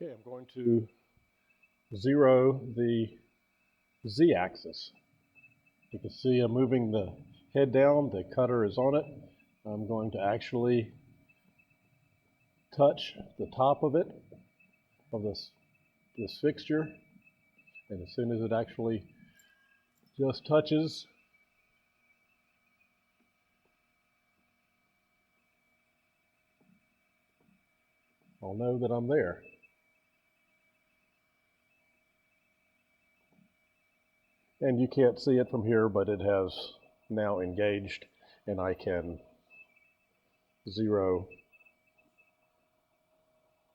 Okay, I'm going to zero the z-axis. You can see I'm moving the head down, the cutter is on it. I'm going to actually touch the top of it, of this fixture, and as soon as it actually just touches, I'll know that I'm there. And you can't see it from here, but it has now engaged, and I can zero